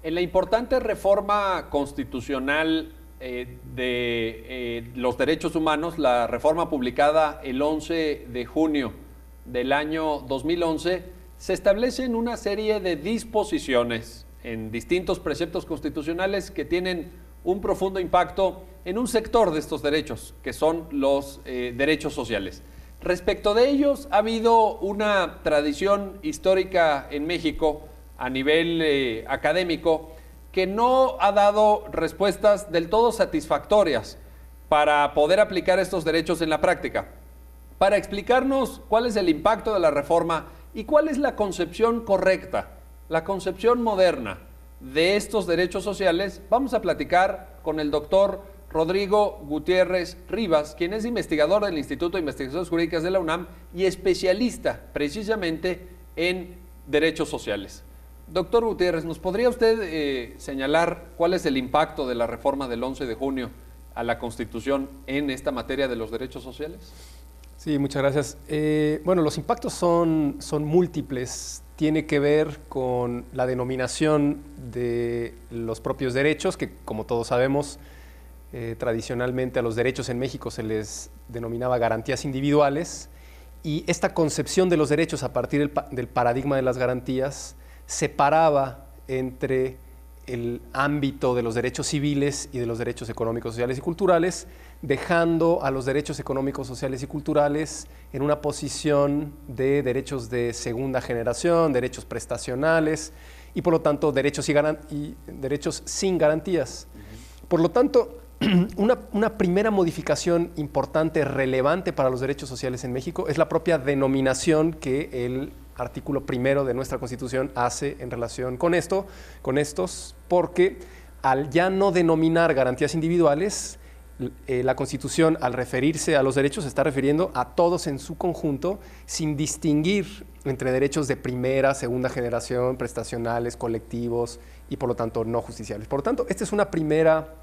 En la importante reforma constitucional de los derechos humanos, la reforma publicada el 11 de junio del año 2011, se establecen una serie de disposiciones en distintos preceptos constitucionales que tienen un profundo impacto en un sector de estos derechos, que son los derechos sociales. Respecto de ellos, ha habido una tradición histórica en México a nivel académico que no ha dado respuestas del todo satisfactorias para poder aplicar estos derechos en la práctica. Para explicarnos cuál es el impacto de la reforma y cuál es la concepción correcta, la concepción moderna de estos derechos sociales, vamos a platicar con el doctor Rodrigo Gutiérrez Rivas, quien es investigador del Instituto de Investigaciones Jurídicas de la UNAM y especialista precisamente en derechos sociales. Doctor Gutiérrez, ¿nos podría usted señalar cuál es el impacto de la reforma del 11 de junio a la Constitución en esta materia de los derechos sociales? Sí, muchas gracias. Bueno, los impactos son múltiples. Tiene que ver con la denominación de los propios derechos, que como todos sabemos, tradicionalmente a los derechos en México se les denominaba garantías individuales, y esta concepción de los derechos a partir del paradigma de las garantías separaba entre el ámbito de los derechos civiles y de los derechos económicos, sociales y culturales, dejando a los derechos económicos, sociales y culturales en una posición de derechos de segunda generación, derechos prestacionales y por lo tanto derechos sin garantías. Por lo tanto, una primera modificación importante, relevante para los derechos sociales en México es la propia denominación que el artículo primero de nuestra Constitución hace en relación con estos, porque al ya no denominar garantías individuales, la Constitución, al referirse a los derechos, se está refiriendo a todos en su conjunto, sin distinguir entre derechos de primera, segunda generación, prestacionales, colectivos y por lo tanto no justiciables. Por lo tanto, esta es una primera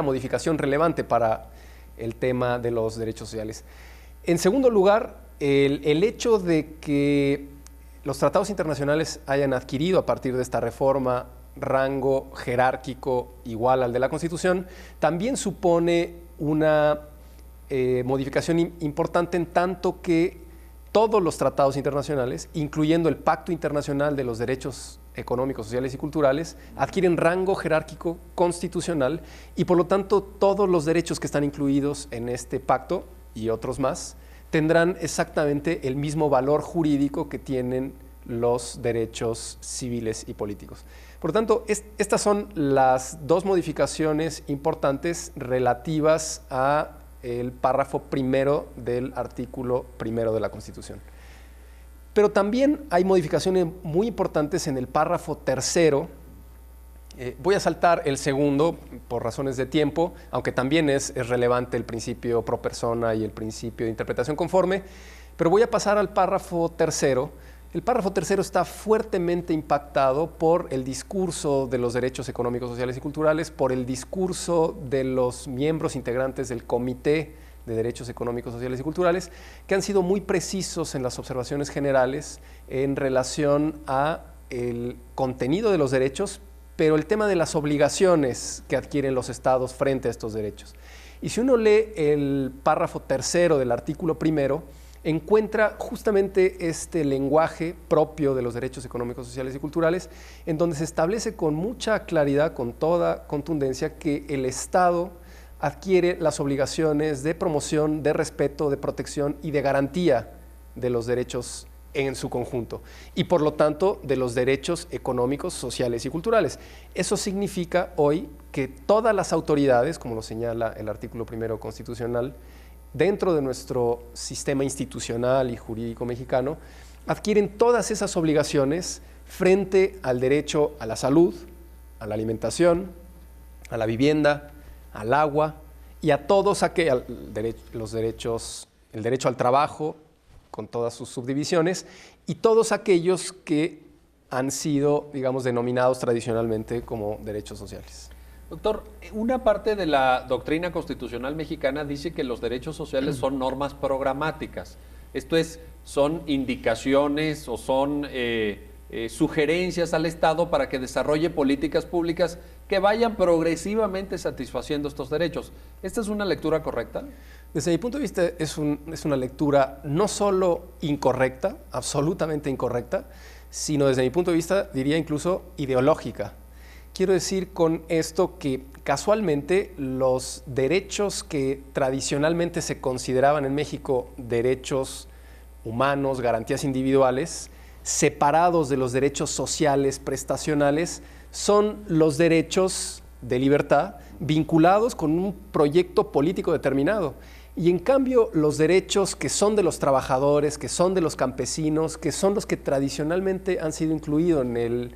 modificación relevante para el tema de los derechos sociales. En segundo lugar, el hecho de que los tratados internacionales hayan adquirido a partir de esta reforma rango jerárquico igual al de la Constitución, también supone una modificación importante en tanto que todos los tratados internacionales, incluyendo el Pacto Internacional de los Derechos Económicos, Sociales y Culturales, adquieren rango jerárquico constitucional y por lo tanto todos los derechos que están incluidos en este pacto y otros más tendrán exactamente el mismo valor jurídico que tienen los derechos civiles y políticos. Por lo tanto, estas son las dos modificaciones importantes relativas a el párrafo primero del artículo primero de la Constitución. Pero también hay modificaciones muy importantes en el párrafo tercero. Voy a saltar el segundo por razones de tiempo, aunque también es relevante el principio pro persona y el principio de interpretación conforme, pero voy a pasar al párrafo tercero. El párrafo tercero está fuertemente impactado por el discurso de los derechos económicos, sociales y culturales, por el discurso de los miembros integrantes del Comité de Derechos Económicos, Sociales y Culturales, que han sido muy precisos en las observaciones generales en relación a el contenido de los derechos, pero el tema de las obligaciones que adquieren los estados frente a estos derechos. Y si uno lee el párrafo tercero del artículo primero, encuentra justamente este lenguaje propio de los derechos económicos, sociales y culturales, en donde se establece con mucha claridad, con toda contundencia, que el Estado adquiere las obligaciones de promoción, de respeto, de protección y de garantía de los derechos en su conjunto y por lo tanto de los derechos económicos, sociales y culturales. Eso significa hoy que todas las autoridades, como lo señala el artículo primero constitucional, dentro de nuestro sistema institucional y jurídico mexicano, adquieren todas esas obligaciones frente al derecho a la salud, a la alimentación, a la vivienda, al agua y a todos el derecho al trabajo, con todas sus subdivisiones, y todos aquellos que han sido, digamos, denominados tradicionalmente como derechos sociales. Doctor, una parte de la doctrina constitucional mexicana dice que los derechos sociales son normas programáticas. Esto es, son indicaciones o son sugerencias al Estado para que desarrolle políticas públicas que vayan progresivamente satisfaciendo estos derechos. ¿Esta es una lectura correcta? Desde mi punto de vista es una lectura no solo incorrecta, absolutamente incorrecta, sino desde mi punto de vista diría incluso ideológica. Quiero decir con esto que casualmente los derechos que tradicionalmente se consideraban en México derechos humanos, garantías individuales, separados de los derechos sociales, prestacionales, son los derechos de libertad vinculados con un proyecto político determinado. Y en cambio, los derechos que son de los trabajadores, que son de los campesinos, que son los que tradicionalmente han sido incluidos en el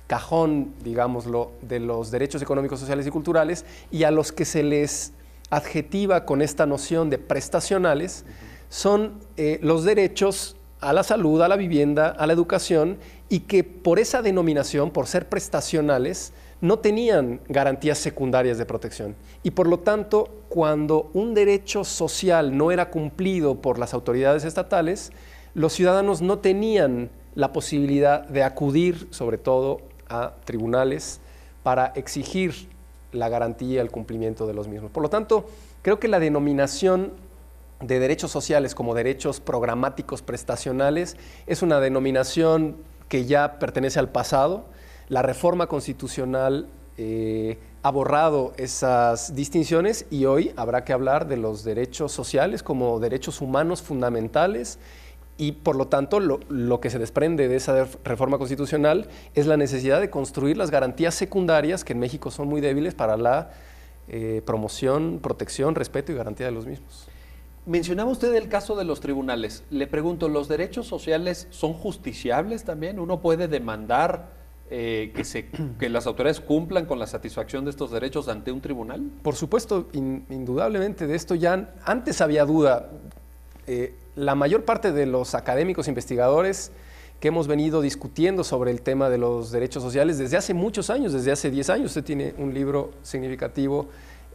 cajón, digámoslo, de los derechos económicos, sociales y culturales, y a los que se les adjetiva con esta noción de prestacionales, son los derechos a la salud, a la vivienda, a la educación, y que por esa denominación, por ser prestacionales, no tenían garantías secundarias de protección. Y por lo tanto, cuando un derecho social no era cumplido por las autoridades estatales, los ciudadanos no tenían la posibilidad de acudir, sobre todo, a tribunales para exigir la garantía y el cumplimiento de los mismos. Por lo tanto, creo que la denominación de derechos sociales como derechos programáticos prestacionales es una denominación que ya pertenece al pasado. La reforma constitucional ha borrado esas distinciones y hoy habrá que hablar de los derechos sociales como derechos humanos fundamentales y por lo tanto lo que se desprende de esa reforma constitucional es la necesidad de construir las garantías secundarias que en México son muy débiles para la promoción, protección, respeto y garantía de los mismos. Mencionaba usted el caso de los tribunales. Le pregunto, ¿los derechos sociales son justiciables también? ¿Uno puede demandar que las autoridades cumplan con la satisfacción de estos derechos ante un tribunal? Por supuesto, indudablemente de esto ya antes había duda. La mayor parte de los académicos investigadores que hemos venido discutiendo sobre el tema de los derechos sociales desde hace muchos años, desde hace 10 años, usted tiene un libro significativo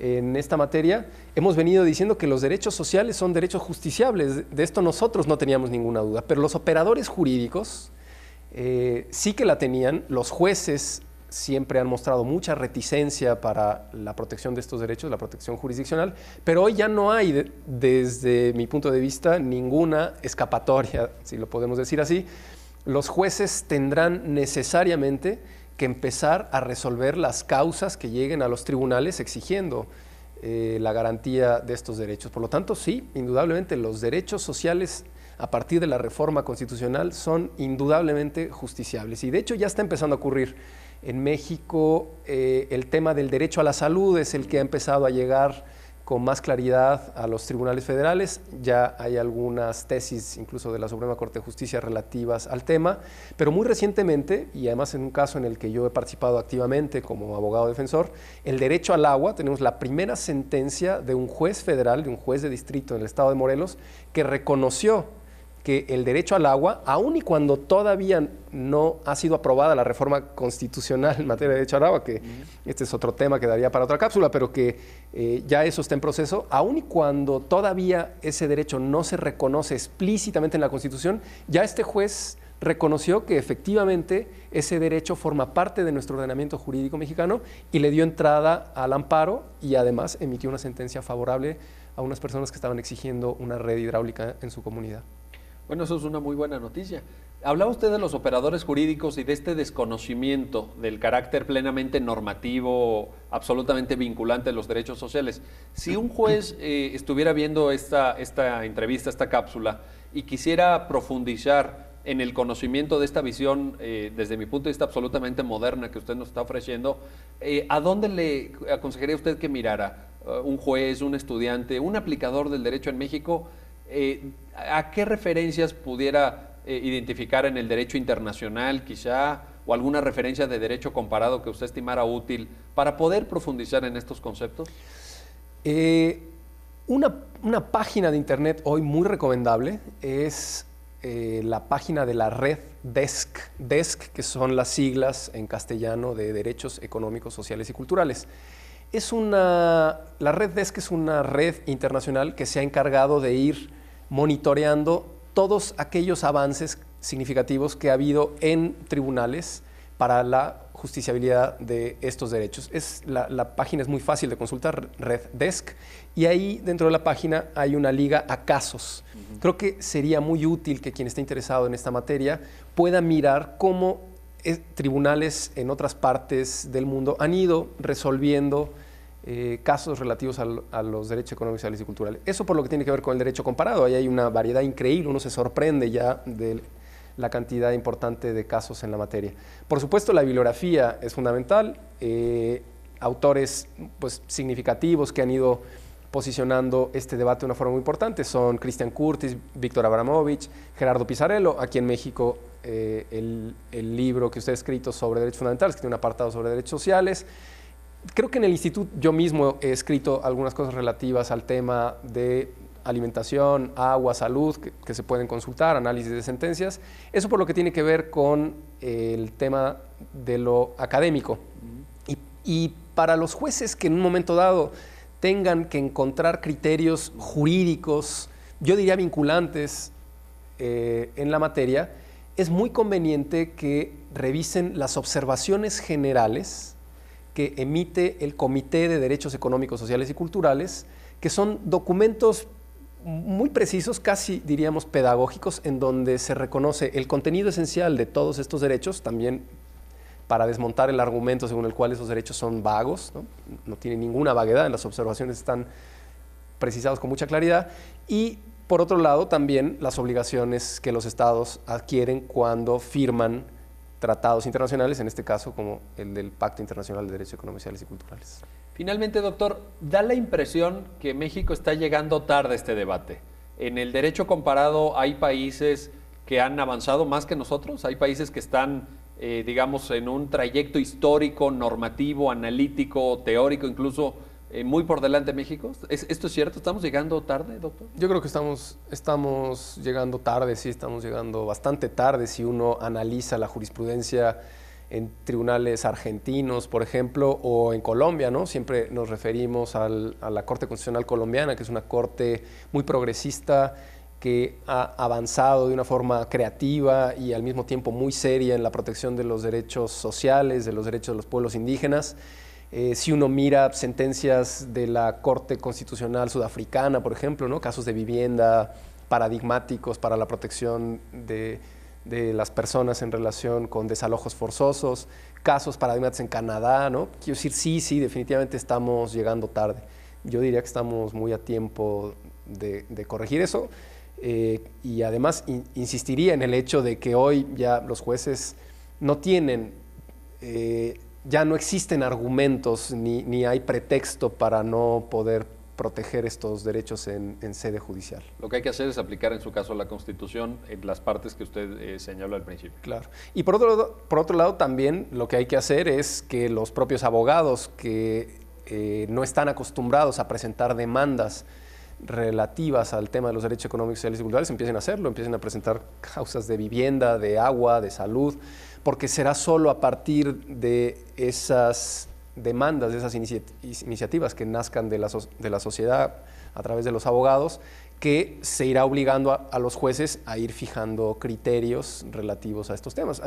en esta materia, hemos venido diciendo que los derechos sociales son derechos justiciables. De esto nosotros no teníamos ninguna duda, pero los operadores jurídicos sí que la tenían. Los jueces siempre han mostrado mucha reticencia para la protección de estos derechos, la protección jurisdiccional, pero hoy ya no hay, desde mi punto de vista, ninguna escapatoria, si lo podemos decir así. Los jueces tendrán necesariamente que empezar a resolver las causas que lleguen a los tribunales exigiendo la garantía de estos derechos. Por lo tanto, sí, indudablemente los derechos sociales a partir de la reforma constitucional son indudablemente justiciables y de hecho ya está empezando a ocurrir. En México el tema del derecho a la salud es el que ha empezado a llegar con más claridad a los tribunales federales. Ya hay algunas tesis, incluso de la Suprema Corte de Justicia, relativas al tema, pero muy recientemente, y además en un caso en el que yo he participado activamente como abogado defensor, el derecho al agua, tenemos la primera sentencia de un juez federal, de un juez de distrito en el estado de Morelos, que reconoció que el derecho al agua, aun y cuando todavía no ha sido aprobada la reforma constitucional en materia de derecho al agua, que este es otro tema que daría para otra cápsula, pero que ya eso está en proceso, aun y cuando todavía ese derecho no se reconoce explícitamente en la Constitución, ya este juez reconoció que efectivamente ese derecho forma parte de nuestro ordenamiento jurídico mexicano y le dio entrada al amparo y además emitió una sentencia favorable a unas personas que estaban exigiendo una red hidráulica en su comunidad. Bueno, eso es una muy buena noticia. Hablaba usted de los operadores jurídicos y de este desconocimiento del carácter plenamente normativo, absolutamente vinculante de los derechos sociales. Si un juez estuviera viendo esta entrevista, esta cápsula, y quisiera profundizar en el conocimiento de esta visión, desde mi punto de vista absolutamente moderna que usted nos está ofreciendo, ¿a dónde le aconsejaría usted que mirara? ¿Un juez, un estudiante, un aplicador del derecho en México? ¿A qué referencias pudiera identificar en el derecho internacional quizá, o alguna referencia de derecho comparado que usted estimara útil para poder profundizar en estos conceptos? Una página de internet hoy muy recomendable es la página de la red DESC, que son las siglas en castellano de Derechos Económicos, Sociales y Culturales. La red DESC es una red internacional que se ha encargado de ir monitoreando todos aquellos avances significativos que ha habido en tribunales para la justiciabilidad de estos derechos. La página es muy fácil de consultar, RedDesk, y ahí dentro de la página hay una liga a casos. Creo que sería muy útil que quien esté interesado en esta materia pueda mirar cómo tribunales en otras partes del mundo han ido resolviendo casos relativos a los derechos económicos, sociales y culturales. Eso por lo que tiene que ver con el derecho comparado. Ahí hay una variedad increíble, uno se sorprende ya de la cantidad importante de casos en la materia. Por supuesto, la bibliografía es fundamental. Autores pues, significativos que han ido posicionando este debate de una forma muy importante son Christian Curtis, Víctor Abramovich, Gerardo Pisarello. Aquí en México el libro que usted ha escrito sobre derechos fundamentales, que tiene un apartado sobre derechos sociales. Creo que en el instituto yo mismo he escrito algunas cosas relativas al tema de alimentación, agua, salud, que se pueden consultar, análisis de sentencias. Eso por lo que tiene que ver con el tema de lo académico. Y para los jueces que en un momento dado tengan que encontrar criterios jurídicos, yo diría vinculantes en la materia, es muy conveniente que revisen las observaciones generales que emite el Comité de Derechos Económicos, Sociales y Culturales, que son documentos muy precisos, casi diríamos pedagógicos, en donde se reconoce el contenido esencial de todos estos derechos, también para desmontar el argumento según el cual esos derechos son vagos, no tienen ninguna vaguedad, en las observaciones están precisados con mucha claridad, y por otro lado también las obligaciones que los estados adquieren cuando firman tratados internacionales, en este caso como el del Pacto Internacional de Derechos Económicos, Sociales y Culturales. Finalmente, doctor, da la impresión que México está llegando tarde a este debate. En el derecho comparado hay países que han avanzado más que nosotros, hay países que están, digamos, en un trayecto histórico, normativo, analítico, teórico, incluso muy por delante de México. ¿Esto es cierto? ¿Estamos llegando tarde, doctor? Yo creo que estamos llegando tarde, sí, estamos llegando bastante tarde si uno analiza la jurisprudencia en tribunales argentinos, por ejemplo, o en Colombia, ¿no? Siempre nos referimos a la Corte Constitucional Colombiana, que es una corte muy progresista, que ha avanzado de una forma creativa y al mismo tiempo muy seria en la protección de los derechos sociales, de los derechos de los pueblos indígenas. Si uno mira sentencias de la Corte Constitucional Sudafricana, por ejemplo, ¿no? Casos de vivienda paradigmáticos para la protección de las personas en relación con desalojos forzosos, casos paradigmáticos en Canadá, ¿no? Quiero decir, sí, definitivamente estamos llegando tarde. Yo diría que estamos muy a tiempo de corregir eso, y además insistiría en el hecho de que hoy ya los jueces no tienen, ya no existen argumentos ni hay pretexto para no poder proteger estos derechos en sede judicial. Lo que hay que hacer es aplicar en su caso la Constitución en las partes que usted señaló al principio. Claro. Y por otro lado también lo que hay que hacer es que los propios abogados que no están acostumbrados a presentar demandas relativas al tema de los derechos económicos, sociales y culturales empiecen a hacerlo, empiecen a presentar causas de vivienda, de agua, de salud, porque será solo a partir de esas demandas, de esas iniciativas que nazcan de la sociedad a través de los abogados, que se irá obligando a los jueces a ir fijando criterios relativos a estos temas.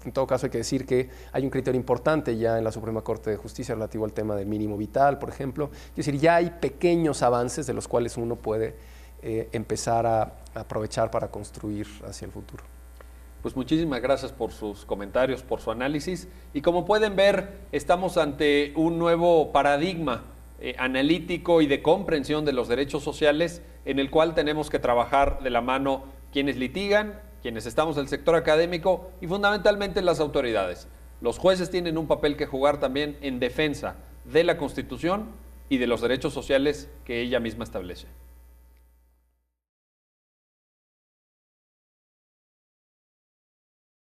En todo caso hay que decir que hay un criterio importante ya en la Suprema Corte de Justicia relativo al tema del mínimo vital, por ejemplo. Es decir, ya hay pequeños avances de los cuales uno puede empezar a aprovechar para construir hacia el futuro. Pues muchísimas gracias por sus comentarios, por su análisis. Y como pueden ver, estamos ante un nuevo paradigma analítico y de comprensión de los derechos sociales, en el cual tenemos que trabajar de la mano quienes litigan, quienes estamos en el sector académico y fundamentalmente las autoridades. Los jueces tienen un papel que jugar también en defensa de la Constitución y de los derechos sociales que ella misma establece.